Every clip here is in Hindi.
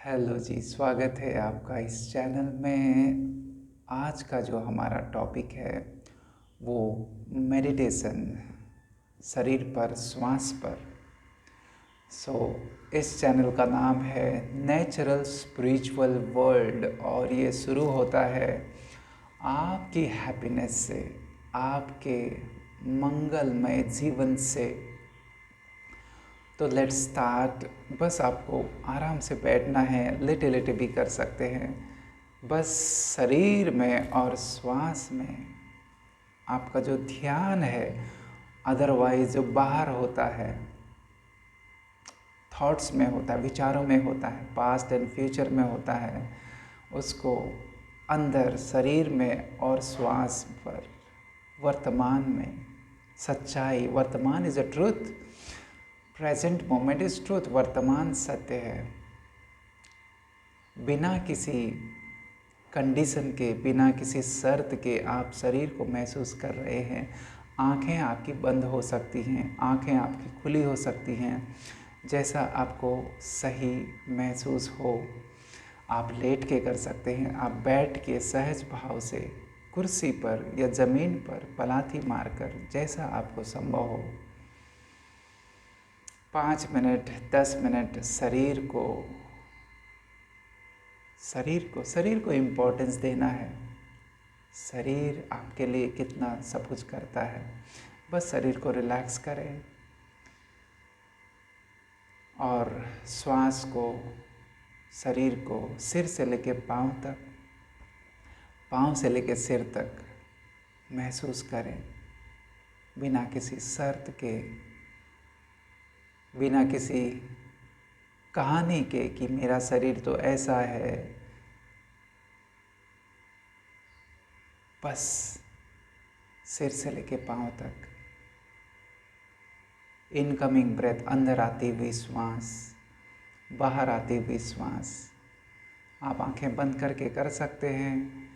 हेलो जी, स्वागत है आपका इस चैनल में। आज का जो हमारा टॉपिक है वो मेडिटेशन, शरीर पर, श्वास पर। इस चैनल का नाम है नेचुरल स्पिरिचुअल वर्ल्ड और ये शुरू होता है आपकी हैप्पीनेस से, आपके मंगलमय जीवन से। तो लेट्स स्टार्ट। बस आपको आराम से बैठना है, लेटे लेटे भी कर सकते हैं। बस शरीर में और श्वास में आपका जो ध्यान है, अदरवाइज जो बाहर होता है, थॉट्स में होता है, विचारों में होता है, पास्ट एंड फ्यूचर में होता है, उसको अंदर शरीर में और श्वास पर, वर्तमान में सच्चाई। वर्तमान is a truth, present moment is truth. वर्तमान सत्य है। बिना किसी कंडीशन के, बिना किसी शर्त के आप शरीर को महसूस कर रहे हैं। आँखें आपकी बंद हो सकती हैं, आँखें आपकी खुली हो सकती हैं, जैसा आपको सही महसूस हो। आप लेट के कर सकते हैं, आप बैठ के सहज भाव से कुर्सी पर या ज़मीन पर पलाथी मारकर, जैसा आपको संभव हो। 5 मिनट, 10 मिनट शरीर को इम्पोर्टेंस देना है। शरीर आपके लिए कितना सब कुछ करता है। बस शरीर को रिलैक्स करें और श्वास को, शरीर को सिर से लेकर पाँव तक, पाँव से लेकर सिर तक महसूस करें, बिना किसी शर्त के, बिना किसी कहानी के कि मेरा शरीर तो ऐसा है। बस सिर से लेके पाँव तक। इनकमिंग ब्रेथ, अंदर आती हुई श्वास, बाहर आती हुई श्वास। आप आंखें बंद करके कर सकते हैं।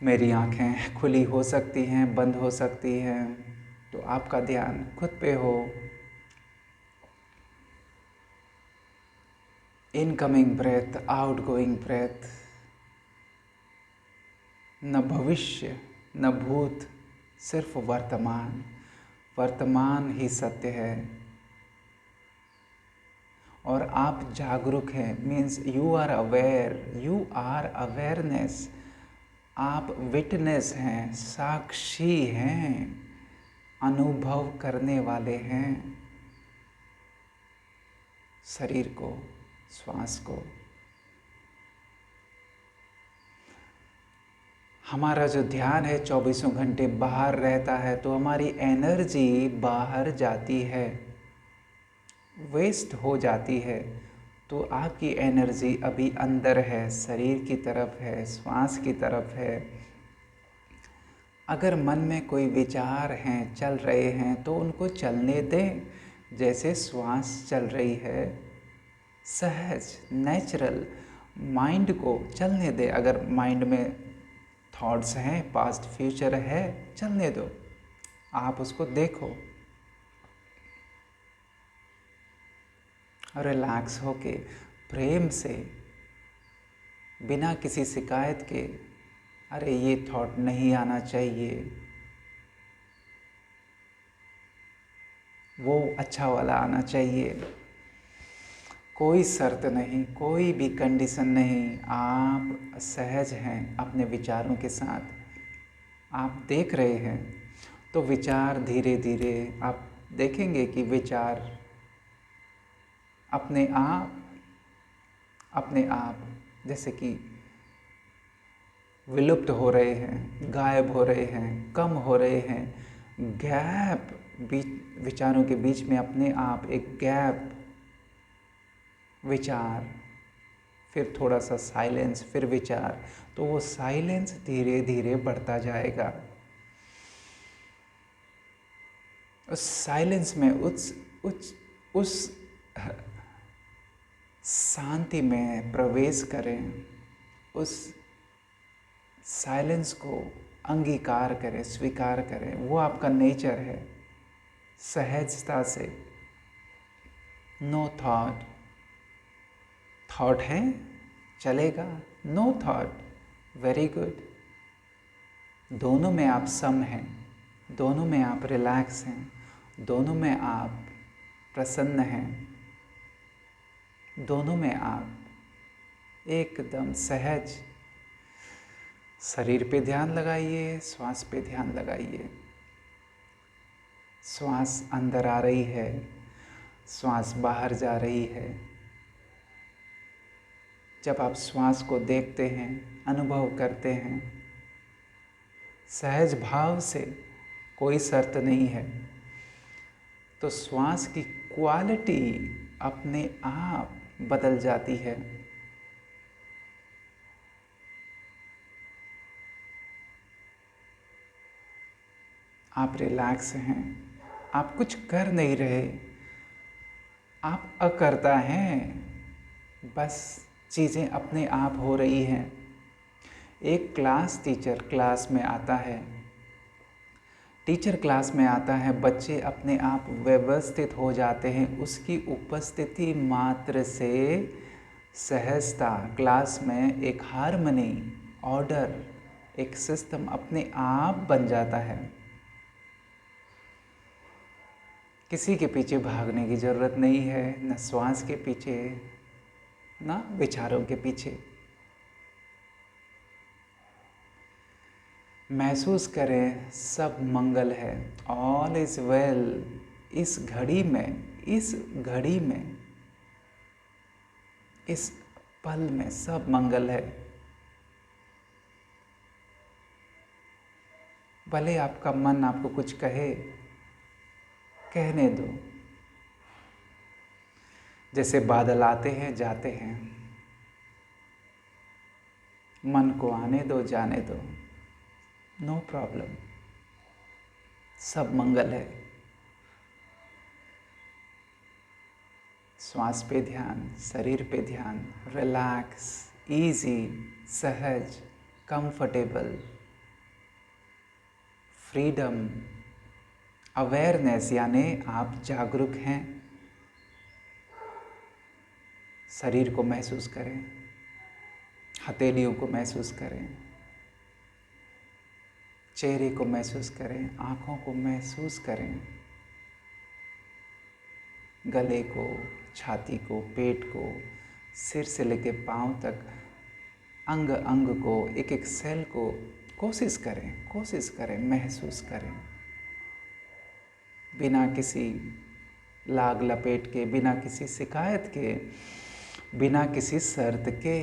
मेरी आंखें खुली हो सकती हैं, बंद हो सकती हैं, तो आपका ध्यान खुद पे हो। Incoming breath, outgoing breath. न भविष्य न भूत, सिर्फ वर्तमान। वर्तमान ही सत्य है और आप जागरूक हैं। Means you are aware, you are awareness. आप विटनेस हैं, साक्षी हैं, अनुभव करने वाले हैं शरीर को, श्वास को। हमारा जो ध्यान है 24 घंटे बाहर रहता है, तो हमारी एनर्जी बाहर जाती है, वेस्ट हो जाती है। तो आपकी एनर्जी अभी अंदर है, शरीर की तरफ है, श्वास की तरफ है। अगर मन में कोई विचार हैं, चल रहे हैं, तो उनको चलने दें, जैसे श्वास चल रही है। सहज, नेचुरल माइंड को चलने दें। अगर माइंड में थॉट्स हैं, पास्ट फ्यूचर है, चलने दो, आप उसको देखो। रिलैक्स होके, प्रेम से, बिना किसी शिकायत के, अरे ये थॉट नहीं आना चाहिए, वो अच्छा वाला आना चाहिए। कोई शर्त नहीं, कोई भी कंडीशन नहीं। आप सहज हैं अपने विचारों के साथ। आप देख रहे हैं तो विचार धीरे धीरे आप देखेंगे कि विचार अपने आप जैसे कि विलुप्त हो रहे हैं, गायब हो रहे हैं, कम हो रहे हैं। गैप, बीच विचारों के बीच में अपने आप एक गैप, विचार, फिर थोड़ा सा साइलेंस, फिर विचार, तो वो साइलेंस धीरे धीरे बढ़ता जाएगा। उस साइलेंस में, उस शांति में प्रवेश करें, उस साइलेंस को अंगीकार करें, स्वीकार करें। वो आपका नेचर है। सहजता से, नो थॉट, थॉट है, चलेगा। No thought, very good. दोनों में आप सम हैं, दोनों में आप रिलैक्स हैं, दोनों में आप प्रसन्न हैं, दोनों में आप एकदम सहज। शरीर पे ध्यान लगाइए, श्वास पे ध्यान लगाइए। श्वास अंदर आ रही है, श्वास बाहर जा रही है। जब आप श्वास को देखते हैं, अनुभव करते हैं, सहज भाव से, कोई शर्त नहीं है, तो श्वास की क्वालिटी अपने आप बदल जाती है। आप रिलैक्स हैं, आप कुछ कर नहीं रहे, आप अकर्ता हैं, बस चीज़ें अपने आप हो रही हैं। एक क्लास टीचर क्लास में आता है, टीचर क्लास में आता है, बच्चे अपने आप व्यवस्थित हो जाते हैं। उसकी उपस्थिति मात्र से सहजता, क्लास में एक हार्मनी, ऑर्डर, एक सिस्टम अपने आप बन जाता है। किसी के पीछे भागने की ज़रूरत नहीं है, न श्वास के पीछे, न विचारों के पीछे। महसूस करें सब मंगल है, ऑल इज़ वेल। इस घड़ी में, इस घड़ी में, इस पल में सब मंगल है। भले आपका मन आपको कुछ कहे, कहने दो। जैसे बादल आते हैं, जाते हैं, मन को आने दो, जाने दो, नो प्रॉब्लम, सब मंगल है। श्वास पे ध्यान, शरीर पे ध्यान, रिलैक्स, इजी, सहज, कंफर्टेबल, फ्रीडम, अवेयरनेस, यानी आप जागरूक हैं। शरीर को महसूस करें, हथेलियों को महसूस करें, चेहरे को महसूस करें, आँखों को महसूस करें, गले को, छाती को, पेट को, सिर से लेकर पाँव तक, अंग अंग को, एक एक सेल को कोशिश करें, महसूस करें। बिना किसी लाग लपेट के, बिना किसी शिकायत के, बिना किसी शर्त के।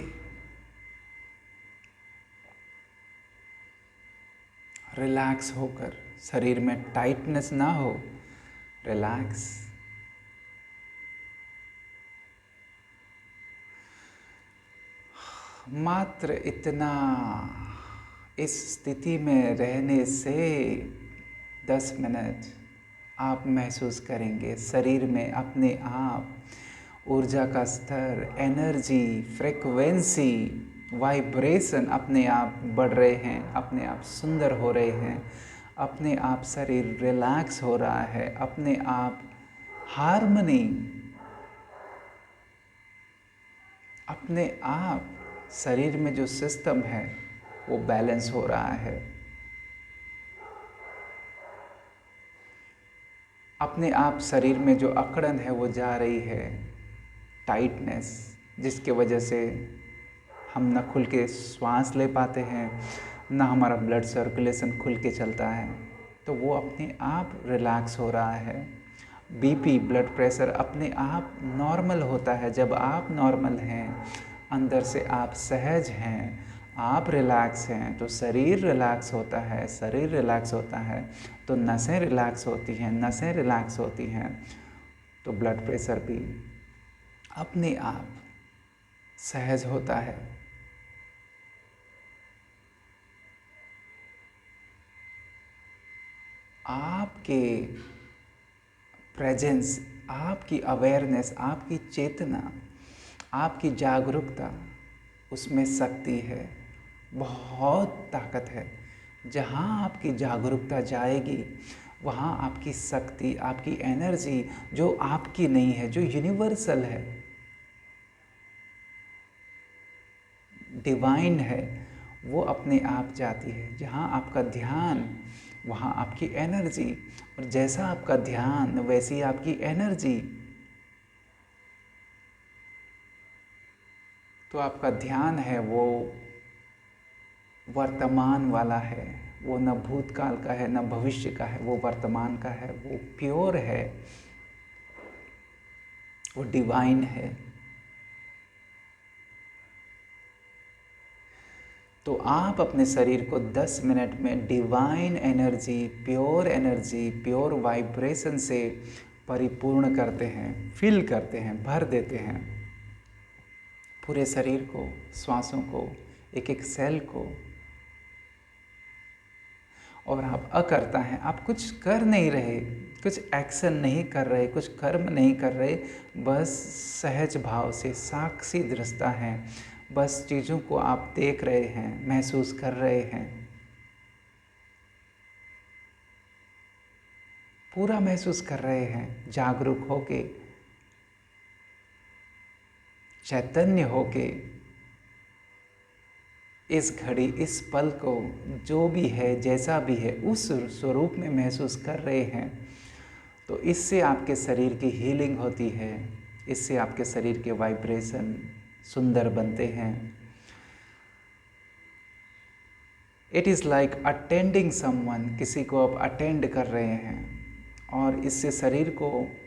रिलैक्स होकर, शरीर में टाइटनेस ना हो, रिलैक्स। मात्र इतना, इस स्थिति में रहने से 10 मिनट आप महसूस करेंगे शरीर में अपने आप ऊर्जा का स्तर, एनर्जी, फ्रीक्वेंसी, वाइब्रेशन अपने आप बढ़ रहे हैं, अपने आप सुंदर हो रहे हैं, अपने आप शरीर रिलैक्स हो रहा है, अपने आप हार्मनी, अपने आप शरीर में जो सिस्टम है वो बैलेंस हो रहा है। अपने आप शरीर में जो अकड़न है वो जा रही है, टाइटनेस, जिसके वजह से हम न खुल के श्वास ले पाते हैं, न हमारा ब्लड सर्कुलेशन खुल के चलता है, तो वो अपने आप रिलैक्स हो रहा है। बीपी, ब्लड प्रेशर अपने आप नॉर्मल होता है। जब आप नॉर्मल हैं, अंदर से आप सहज हैं, आप रिलैक्स हैं, तो शरीर रिलैक्स होता है। शरीर रिलैक्स होता है तो नसें रिलैक्स होती हैं, नसें रिलैक्स होती हैं तो ब्लड प्रेशर भी अपने आप सहज होता है। आपके प्रेजेंस, आपकी अवेयरनेस, आपकी चेतना, आपकी जागरूकता, उसमें शक्ति है, बहुत ताकत है। जहाँ आपकी जागरूकता जाएगी वहाँ आपकी शक्ति, आपकी एनर्जी, जो आपकी नहीं है, जो यूनिवर्सल है, डिवाइन है वो अपने आप जाती है। जहाँ आपका ध्यान वहाँ आपकी एनर्जी, और जैसा आपका ध्यान वैसी आपकी एनर्जी। तो आपका ध्यान है वो वर्तमान वाला है, वो न भूतकाल का है न भविष्य का है, वो वर्तमान का है, वो प्योर है, वो डिवाइन है। तो आप अपने शरीर को 10 मिनट में डिवाइन एनर्जी, प्योर वाइब्रेशन से परिपूर्ण करते हैं, फिल करते हैं, भर देते हैं पूरे शरीर को, श्वासों को, एक एक सेल को। और आप अकर्ता हैं, आप कुछ कर नहीं रहे, कुछ एक्शन नहीं कर रहे, कुछ कर्म नहीं कर रहे, बस सहज भाव से साक्षी दृष्टा हैं, बस चीज़ों को आप देख रहे हैं, महसूस कर रहे हैं, पूरा महसूस कर रहे हैं, जागरूक होके, चैतन्य होके इस घड़ी, इस पल को जो भी है, जैसा भी है, उस स्वरूप में महसूस कर रहे हैं। तो इससे आपके शरीर की हीलिंग होती है, इससे आपके शरीर के वाइब्रेशन सुंदर बनते हैं। It is like attending someone, किसी को आप अटेंड कर रहे हैं, और इससे शरीर को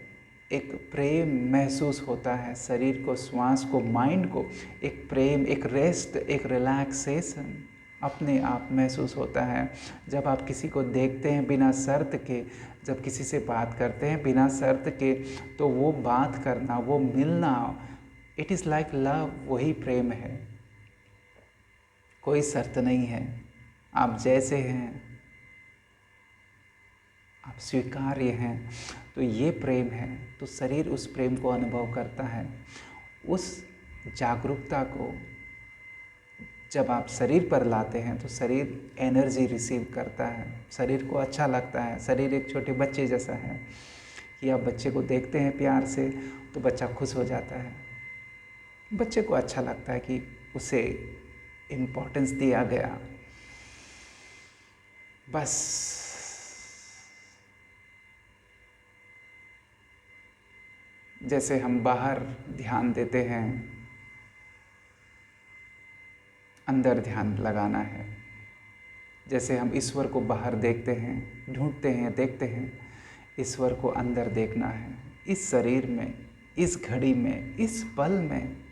एक प्रेम महसूस होता है, शरीर को, श्वास को, माइंड को एक प्रेम, एक रेस्ट, एक रिलैक्सेशन अपने आप महसूस होता है। जब आप किसी को देखते हैं बिना शर्त के, जब किसी से बात करते हैं बिना शर्त के, तो वो बात करना, वो मिलना, इट इज़ लाइक लव, वही प्रेम है। कोई शर्त नहीं है, आप जैसे हैं, आप स्वीकार्य हैं, तो ये प्रेम है। तो शरीर उस प्रेम को अनुभव करता है, उस जागरूकता को जब आप शरीर पर लाते हैं तो शरीर एनर्जी रिसीव करता है, शरीर को अच्छा लगता है। शरीर एक छोटे बच्चे जैसा है कि आप बच्चे को देखते हैं प्यार से तो बच्चा खुश हो जाता है, बच्चे को अच्छा लगता है कि उसे इम्पोर्टेंस दिया गया। बस जैसे हम बाहर ध्यान देते हैं, अंदर ध्यान लगाना है। जैसे हम ईश्वर को बाहर देखते हैं, ढूंढते हैं, देखते हैं, ईश्वर को अंदर देखना है, इस शरीर में, इस घड़ी में, इस पल में।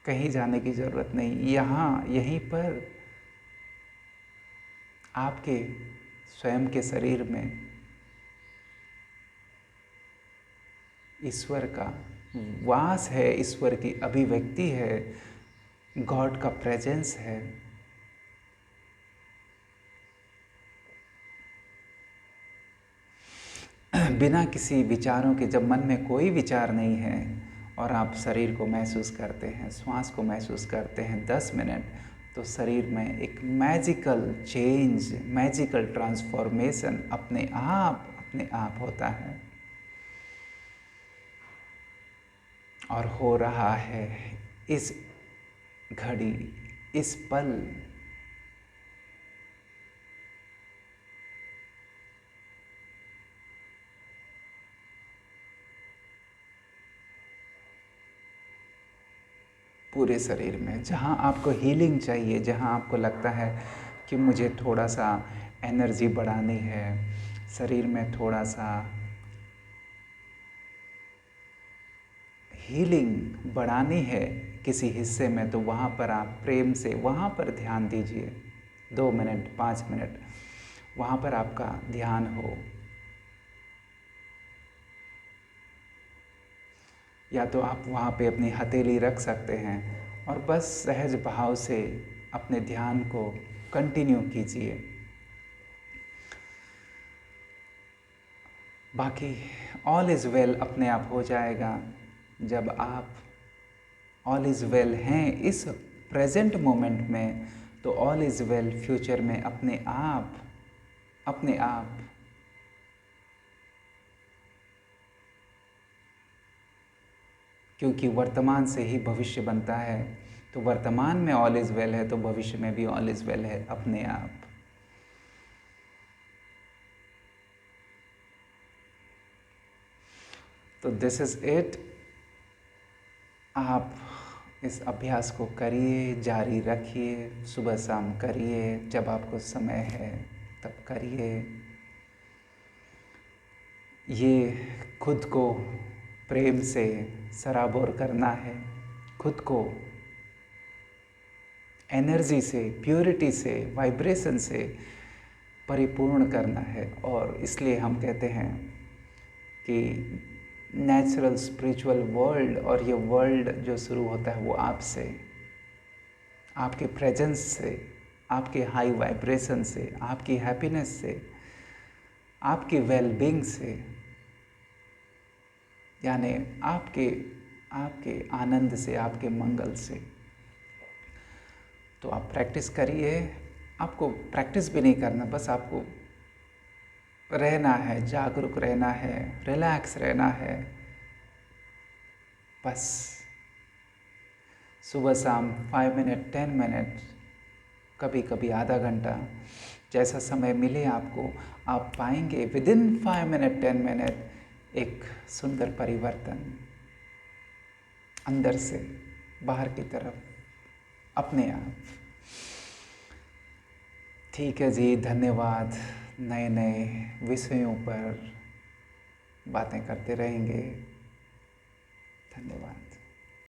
कहीं जाने की ज़रूरत नहीं, यहाँ यहीं पर आपके स्वयं के शरीर में ईश्वर का वास है, ईश्वर की अभिव्यक्ति है, गॉड का प्रेजेंस है। बिना किसी विचारों के, जब मन में कोई विचार नहीं है और आप शरीर को महसूस करते हैं, श्वास को महसूस करते हैं 10 मिनट, तो शरीर में एक मैजिकल चेंज, मैजिकल ट्रांसफॉर्मेशन अपने आप होता है और हो रहा है इस घड़ी, इस पल। पूरे शरीर में, जहाँ आपको हीलिंग चाहिए, जहाँ आपको लगता है कि मुझे थोड़ा सा एनर्जी बढ़ानी है, शरीर में थोड़ा सा हीलिंग बढ़ानी है किसी हिस्से में, तो वहाँ पर आप प्रेम से वहाँ पर ध्यान दीजिए। 2 मिनट, 5 मिनट वहाँ पर आपका ध्यान हो, या तो आप वहाँ पे अपनी हथेली रख सकते हैं और बस सहज भाव से अपने ध्यान को कंटिन्यू कीजिए। बाकी ऑल इज़ वेल अपने आप हो जाएगा। जब आप ऑल इज़ वेल हैं इस प्रेजेंट मोमेंट में, तो ऑल इज़ वेल फ्यूचर में अपने आप क्योंकि वर्तमान से ही भविष्य बनता है। तो वर्तमान में ऑल इज़ वेल है तो भविष्य में भी ऑल इज़ वेल है अपने आप। तो दिस इज़ इट। आप इस अभ्यास को करिए, जारी रखिए, सुबह शाम करिए, जब आपको समय है तब करिए। ये खुद को प्रेम से सराबोर करना है, खुद को एनर्जी से, प्योरिटी से, वाइब्रेशन से परिपूर्ण करना है। और इसलिए हम कहते हैं कि नेचुरल स्पिरिचुअल वर्ल्ड, और ये वर्ल्ड जो शुरू होता है वो आपसे, आपके प्रेजेंस से, आपके हाई वाइब्रेशन से, आपकी हैप्पीनेस से, आपकी वेलबींग से, यानी आपके आपके आनंद से, आपके मंगल से। तो आप प्रैक्टिस करिए। आपको प्रैक्टिस भी नहीं करना, बस आपको रहना है, जागरूक रहना है, रिलैक्स रहना है। बस सुबह शाम 5 मिनट, 10 मिनट, कभी कभी आधा घंटा, जैसा समय मिले आपको, आप पाएंगे विद इन 5 मिनट, 10 मिनट एक सुंदर परिवर्तन अंदर से बाहर की तरफ अपने आप। ठीक है जी, धन्यवाद। नए नए विषयों पर बातें करते रहेंगे। धन्यवाद।